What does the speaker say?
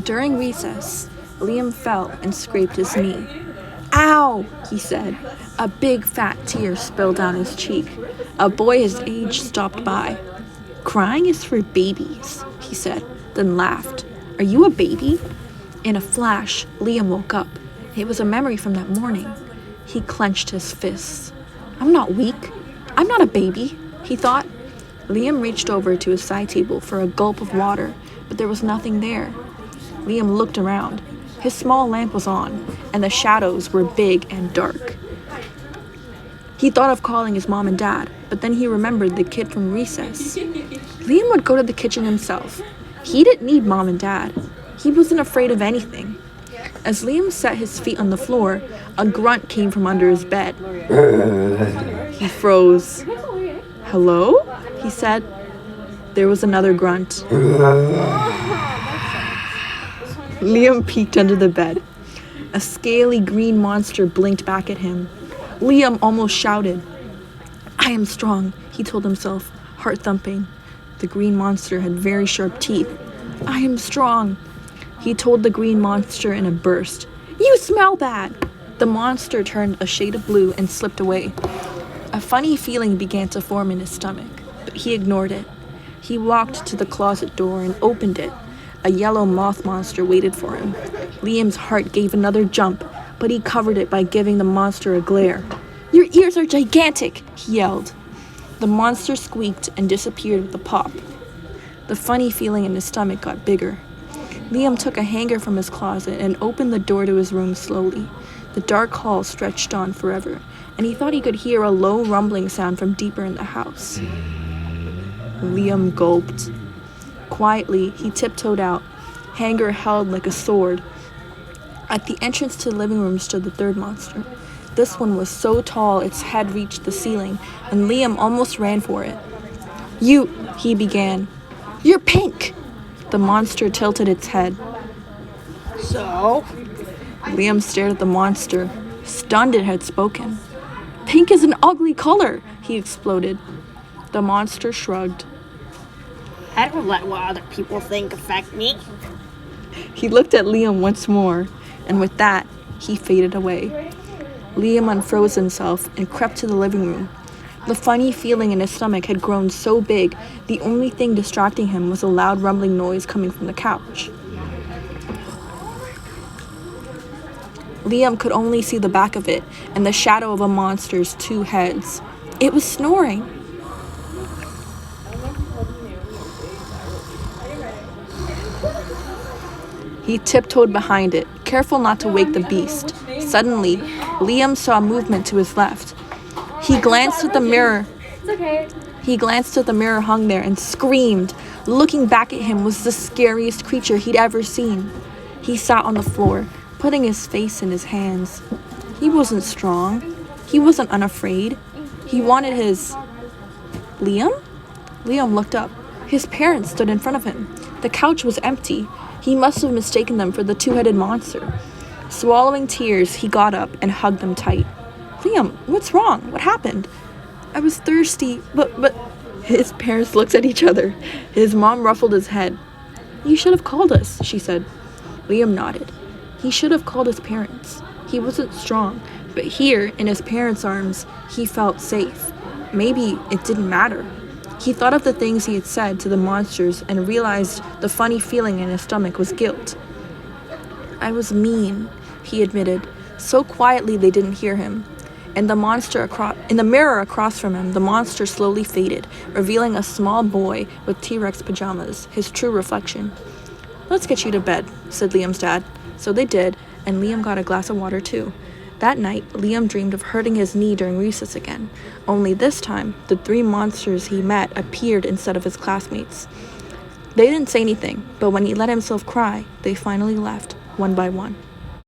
During recess, Liam fell and scraped his knee. "Ow!" he said. A big fat tear spilled down his cheek. A boy his age stopped by. "Crying is for babies," he said, then laughed. "Are you a baby?" In a flash, Liam woke up. It was a memory from that morning. He clenched his fists. "I'm not weak. I'm not a baby," he thought. Liam reached over to his side table for a gulp of water, but there was nothing there. Liam looked around. His small lamp was on, and the shadows were big and dark. He thought of calling his mom and dad, but then he remembered the kid from recess. Liam would go to the kitchen himself. He didn't need mom and dad. He wasn't afraid of anything. As Liam set his feet on the floor, a grunt came from under his bed. He froze. "Hello?" he said. There was another grunt. Liam peeked under the bed. A scaly green monster blinked back at him. Liam almost shouted. "I am strong," he told himself, heart thumping. The green monster had very sharp teeth. "I am strong," he told the green monster in a burst. "You smell bad." The monster turned a shade of blue and slipped away. A funny feeling began to form in his stomach, but he ignored it. He walked to the closet door and opened it. A yellow moth monster waited for him. Liam's heart gave another jump, but he covered it by giving the monster a glare. "Your ears are gigantic," he yelled. The monster squeaked and disappeared with a pop. The funny feeling in his stomach got bigger. Liam took a hanger from his closet and opened the door to his room slowly. The dark hall stretched on forever, and he thought he could hear a low rumbling sound from deeper in the house. Liam gulped. Quietly, he tiptoed out, hanger held like a sword. At the entrance to the living room stood the third monster. This one was so tall its head reached the ceiling, and Liam almost ran for it. "You," he began. "You're pink!" The monster tilted its head. "So?" Liam stared at the monster, stunned it had spoken. "Pink is an ugly color," he exploded. The monster shrugged. "I don't let what other people think affect me." He looked at Liam once more, and with that, he faded away. Liam unfroze himself and crept to the living room. The funny feeling in his stomach had grown so big, the only thing distracting him was a loud rumbling noise coming from the couch. Liam could only see the back of it and the shadow of a monster's two heads. It was snoring. He tiptoed behind it, careful not to wake the beast. Suddenly, Liam saw movement to his left. He glanced at the mirror. He glanced at the mirror hung there and screamed. Looking back at him was the scariest creature he'd ever seen. He sat on the floor, putting his face in his hands. He wasn't strong. He wasn't unafraid. He wanted his... Liam? Liam looked up. His parents stood in front of him. The couch was empty. He must have mistaken them for the two-headed monster. Swallowing tears, he got up and hugged them tight. "Liam, what's wrong? What happened?" "I was thirsty, but... His parents looked at each other. His mom ruffled his head. "You should have called us," she said. Liam nodded. He should have called his parents. He wasn't strong, but here, in his parents' arms, he felt safe. Maybe it didn't matter. He thought of the things he had said to the monsters and realized the funny feeling in his stomach was guilt. "I was mean," he admitted, so quietly they didn't hear him. In the mirror across from him, the monster slowly faded, revealing a small boy with T-Rex pajamas, his true reflection. "Let's get you to bed," said Liam's dad. So they did, and Liam got a glass of water too. That night, Liam dreamed of hurting his knee during recess again. Only this time, the three monsters he met appeared instead of his classmates. They didn't say anything, but when he let himself cry, they finally left, one by one.